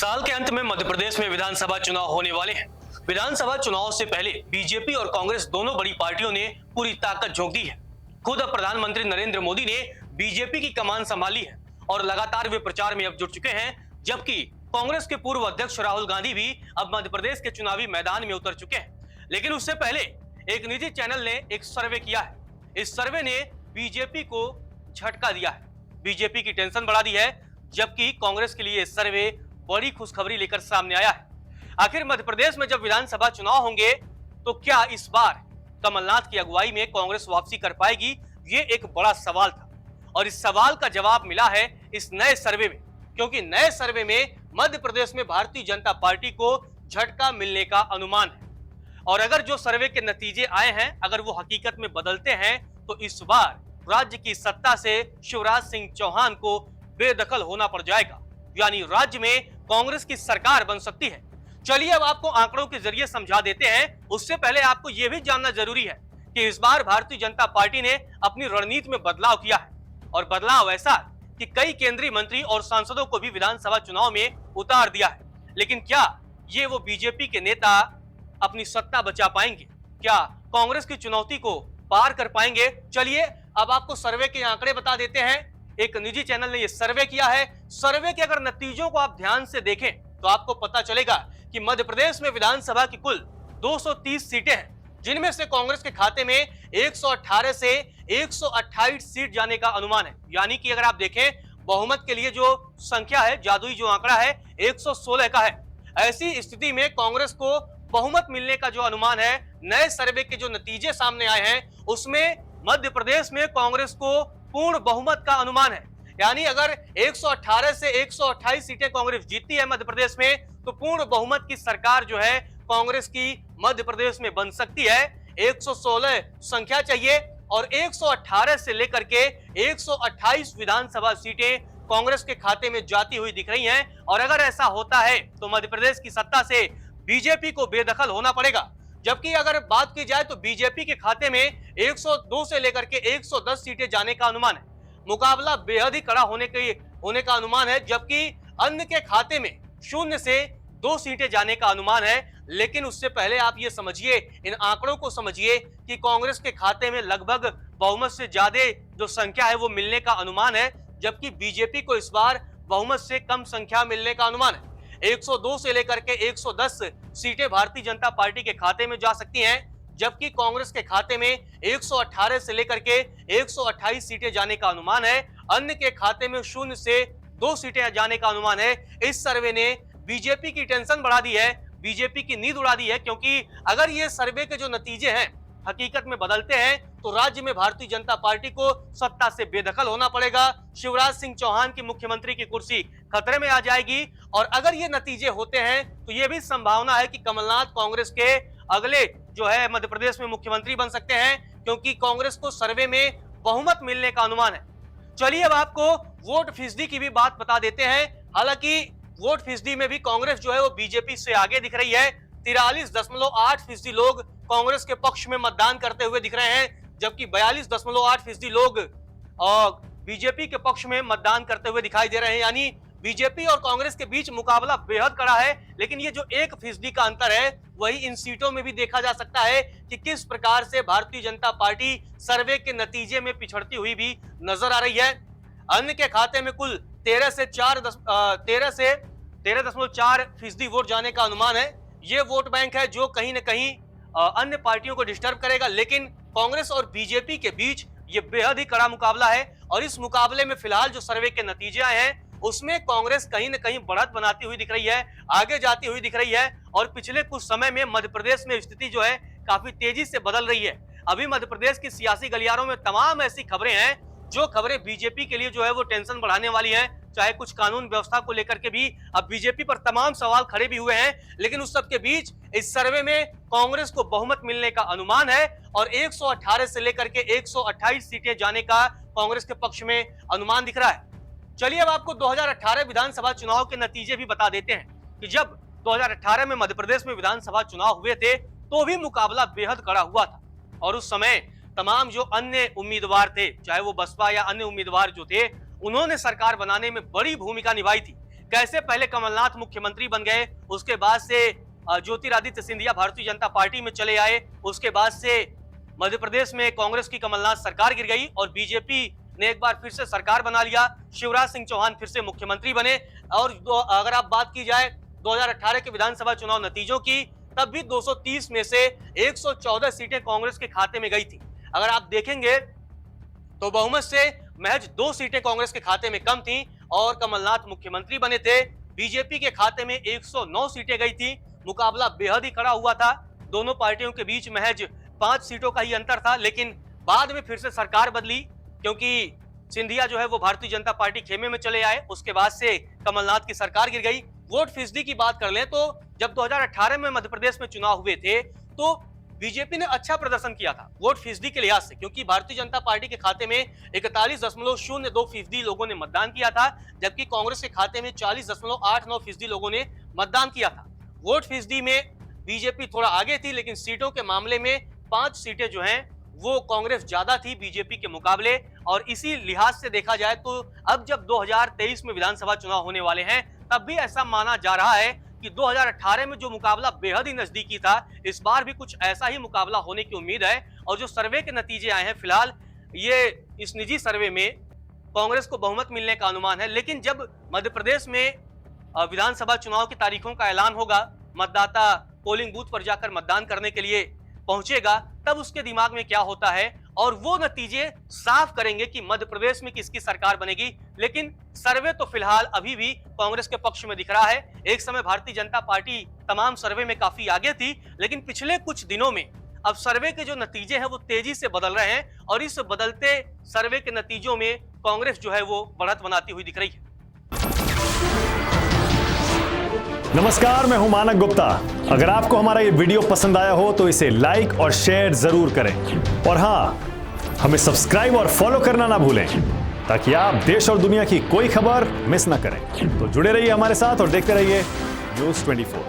साल के अंत में मध्य प्रदेश में विधानसभा चुनाव होने वाले हैं। विधानसभा चुनाव से पहले बीजेपी और कांग्रेस दोनों बड़ी पार्टियों ने पूरी ताकत झोंक दी है। खुद प्रधानमंत्री नरेंद्र मोदी ने बीजेपी की कमान संभाली है और लगातार वे प्रचार में अब जुट चुके हैं, जबकि कांग्रेस के पूर्व अध्यक्ष राहुल गांधी भी अब मध्य प्रदेश के चुनावी मैदान में उतर चुके हैं। लेकिन उससे पहले एक निजी चैनल ने एक सर्वे किया है। इस सर्वे ने बीजेपी को झटका दिया है, बीजेपी की टेंशन बढ़ा दी है, जबकि कांग्रेस के लिए सर्वे बड़ी खुशखबरी लेकर सामने आया है। आखिर मध्य प्रदेश में जब विधानसभा चुनाव होंगे तो क्या इस बार कमलनाथ की अगुवाई में कांग्रेस वापसी कर पाएगी? ये एक बड़ा सवाल था और इस सवाल का जवाब मिला है इस नए सर्वे में, क्योंकि नए सर्वे में मध्य प्रदेश में भारतीय जनता पार्टी को झटका मिलने का अनुमान है। और अगर जो सर्वे के नतीजे आए हैं अगर वो हकीकत में बदलते हैं तो इस बार राज्य की सत्ता से शिवराज सिंह चौहान को बेदखल होना पड़ जाएगा, यानी राज्य में कांग्रेस की सरकार बन सकती है। चलिए अब आपको आंकड़ों के जरिए समझा देते हैं। उससे पहले आपको यह भी जानना जरूरी है कि इस बार भारतीय जनता पार्टी ने अपनी रणनीति में बदलाव किया है और बदलाव ऐसा कि कई केंद्रीय मंत्री और सांसदों को भी विधानसभा चुनाव में उतार दिया है। लेकिन क्या ये वो बीजेपी के नेता अपनी सत्ता बचा पाएंगे? क्या कांग्रेस की चुनौती को पार कर पाएंगे? चलिए अब आपको सर्वे के आंकड़े बता देते हैं। एक निजी चैनल ने यह सर्वे किया है। सर्वे के अगर नतीजों को आप ध्यान से देखें तो आपको पता चलेगा कि मध्य प्रदेश में विधानसभा की कुल 230 सीटें हैं, जिनमें से कांग्रेस के खाते में 118 से 128 सीट जाने का अनुमान है। यानी कि अगर आप देखें बहुमत के लिए जो संख्या है, जादुई जो आंकड़ा है 116 का है। ऐसी स्थिति में कांग्रेस को बहुमत मिलने का जो अनुमान है, नए सर्वे के जो नतीजे सामने आए हैं उसमें मध्य प्रदेश में कांग्रेस को पूर्ण बहुमत का अनुमान है। यानी अगर 118 से 128 सीटें कांग्रेस जीतती है मध्य प्रदेश में तो पूर्ण बहुमत की सरकार जो है कांग्रेस की मध्य प्रदेश में बन सकती है। 116 संख्या चाहिए और 118 से लेकर के 128 विधानसभा सीटें कांग्रेस के खाते में जाती हुई दिख रही हैं। और अगर ऐसा होता है तो मध्य प्रदेश की सत्ता से बीजेपी को बेदखल होना पड़ेगा। जबकि अगर बात की जाए तो बीजेपी के खाते में 102 से लेकर के 110 सीटें जाने का अनुमान है। मुकाबला बेहद ही कड़ा होने का अनुमान है, जबकि अन्य के खाते में 0 से 2 सीटें जाने का अनुमान है। लेकिन उससे पहले आप ये समझिए, इन आंकड़ों को समझिए कि कांग्रेस के खाते में लगभग बहुमत से ज्यादा जो संख्या है वो मिलने का अनुमान है, जबकि बीजेपी को इस बार बहुमत से कम संख्या मिलने का अनुमान है। 102 से लेकर के 110 सीटें भारतीय जनता पार्टी के खाते में जा सकती हैं, जबकि कांग्रेस के खाते में 118 से लेकर के 128 सीटें जाने का अनुमान है। अन्य के खाते में 0 से 2 सीटें जाने का अनुमान है। इस सर्वे ने बीजेपी की टेंशन बढ़ा दी है, बीजेपी की नींद उड़ा दी है, क्योंकि अगर ये सर्वे के जो नतीजे हैं हकीकत में बदलते हैं तो राज्य में भारतीय जनता पार्टी को सत्ता से बेदखल होना पड़ेगा। शिवराज सिंह चौहान की मुख्यमंत्री की कुर्सी खतरे में आ जाएगी। और अगर ये नतीजे होते हैं तो ये भी संभावना है कि कमलनाथ कांग्रेस के अगले जो है मध्य प्रदेश में मुख्यमंत्री बन सकते हैं, क्योंकि कांग्रेस को सर्वे में बहुमत मिलने का अनुमान है। चलिए अब आपको वोट फीसदी की भी बात बता देते हैं। हालांकि वोट फीसदी में भी कांग्रेस जो है वो बीजेपी से आगे दिख रही है। 43.8% लोग कांग्रेस के पक्ष में मतदान करते हुए दिख रहे हैं, जबकि 42.8% लोग बीजेपी के पक्ष में मतदान करते हुए दिखाई दे रहे हैं। यानी बीजेपी और कांग्रेस के बीच मुकाबला बेहद कड़ा है। लेकिन ये जो 1% का अंतर है वही इन सीटों में भी देखा जा सकता है कि किस प्रकार से भारतीय जनता पार्टी सर्वे के नतीजे में पिछड़ती हुई भी नजर आ रही है। अन्य के खाते में कुल 13.4% वोट जाने का अनुमान है। ये वोट बैंक है जो कहीं ना कहीं अन्य पार्टियों को डिस्टर्ब करेगा। लेकिन कांग्रेस और बीजेपी के बीच ये बेहद ही कड़ा मुकाबला है और इस मुकाबले में फिलहाल जो सर्वे के नतीजे आए हैं उसमें कांग्रेस कहीं ना कहीं बढ़त बनाती हुई दिख रही है, आगे जाती हुई दिख रही है। और पिछले कुछ समय में मध्य प्रदेश में स्थिति जो है काफी तेजी से बदल रही है। अभी मध्य प्रदेश की सियासी गलियारों में तमाम ऐसी खबरें हैं जो खबरें बीजेपी के लिए जो है वो टेंशन बढ़ाने वाली है। चाहे कुछ कानून व्यवस्था को लेकर के भी अब बीजेपी पर तमाम सवाल खड़े भी हुए हैं। लेकिन उस सब के बीच इस सर्वे में कांग्रेस को बहुमत मिलने का अनुमान है और 118 से लेकर के 128 सीटें जाने का कांग्रेस के पक्ष में अनुमान दिख रहा है। चलिए अब आपको 2018 विधानसभा चुनाव के नतीजे भी बता देते हैं कि जब 2018 में मध्य प्रदेश में विधानसभा चुनाव हुए थे तो भी मुकाबला बेहद कड़ा हुआ था और उस समय तमाम जो अन्य उम्मीदवार थे, चाहे वो बसपा या अन्य उम्मीदवार जो थे, उन्होंने सरकार बनाने में बड़ी भूमिका निभाई थी। कैसे पहले कमलनाथ मुख्यमंत्री बन गए, उसके बाद से ज्योतिरादित्य सिंधिया भारतीय जनता पार्टी में चले आए, उसके बाद से मध्य प्रदेश में कांग्रेस की कमलनाथ सरकार गिर गई और बीजेपी ने एक बार फिर से सरकार बना लिया, शिवराज सिंह चौहान फिर से मुख्यमंत्री बने। और अगर आप बात की जाए 2018 के विधानसभा चुनाव नतीजों की, तब भी 230 में से 114 सीटें कांग्रेस के खाते में गई थी। अगर आप देखेंगे तो बहुमत से महज 2 सीटें कांग्रेस के खाते में कम थी और कमलनाथ मुख्यमंत्री बने थे। बीजेपी के खाते में 109 सीटें गई थी। मुकाबला बेहद ही कड़ा हुआ था, दोनों पार्टियों के बीच महज 5 सीटों का ही अंतर था। लेकिन बाद में फिर से सरकार बदली, क्योंकि सिंधिया जो है वो भारतीय जनता पार्टी खेमे में चले आए, उसके बाद से कमलनाथ की सरकार गिर गई। वोट फीसदी की बात कर लें तो जब 2018 में मध्य प्रदेश में चुनाव हुए थे तो बीजेपी ने अच्छा प्रदर्शन किया था वोट फीसदी के लिहाज से, क्योंकि भारतीय जनता पार्टी के खाते में 41.02% लोगों ने मतदान किया था, जबकि कांग्रेस के खाते में 40.89% लोगों ने मतदान किया था। वोट फीसदी में बीजेपी थोड़ा आगे थी, लेकिन सीटों के मामले में 5 सीटें जो हैं वो कांग्रेस ज्यादा थी बीजेपी के मुकाबले। और इसी लिहाज से देखा जाए तो अब जब 2023 में विधानसभा चुनाव होने वाले हैं, तब भी ऐसा माना जा रहा है कि 2018 में जो मुकाबला बेहद ही नजदीकी था, इस बार भी कुछ ऐसा ही मुकाबला होने की उम्मीद है। और जो सर्वे के नतीजे आए हैं फिलहाल, ये इस निजी सर्वे में कांग्रेस को बहुमत मिलने का अनुमान है। लेकिन जब मध्य प्रदेश में विधानसभा चुनाव की तारीखों का ऐलान होगा, मतदाता पोलिंग बूथ पर जाकर मतदान करने के लिए पहुंचेगा, तब उसके दिमाग में क्या होता है और वो नतीजे साफ करेंगे कि मध्य प्रदेश में किसकी सरकार बनेगी। लेकिन सर्वे तो फिलहाल अभी भी कांग्रेस के पक्ष में दिख रहा है। एक समय भारतीय जनता पार्टी तमाम सर्वे में काफी आगे थी, लेकिन पिछले कुछ दिनों में अब सर्वे के जो नतीजे हैं वो तेजी से बदल रहे हैं और इस बदलते सर्वे के नतीजों में कांग्रेस जो है वो बढ़त बनाती हुई दिख रही है। नमस्कार, मैं हूं मानक गुप्ता। अगर आपको हमारा ये वीडियो पसंद आया हो तो इसे लाइक और शेयर जरूर करें और हां, हमें सब्सक्राइब और फॉलो करना ना भूलें ताकि आप देश और दुनिया की कोई खबर मिस ना करें। तो जुड़े रहिए हमारे साथ और देखते रहिए न्यूज़ 24।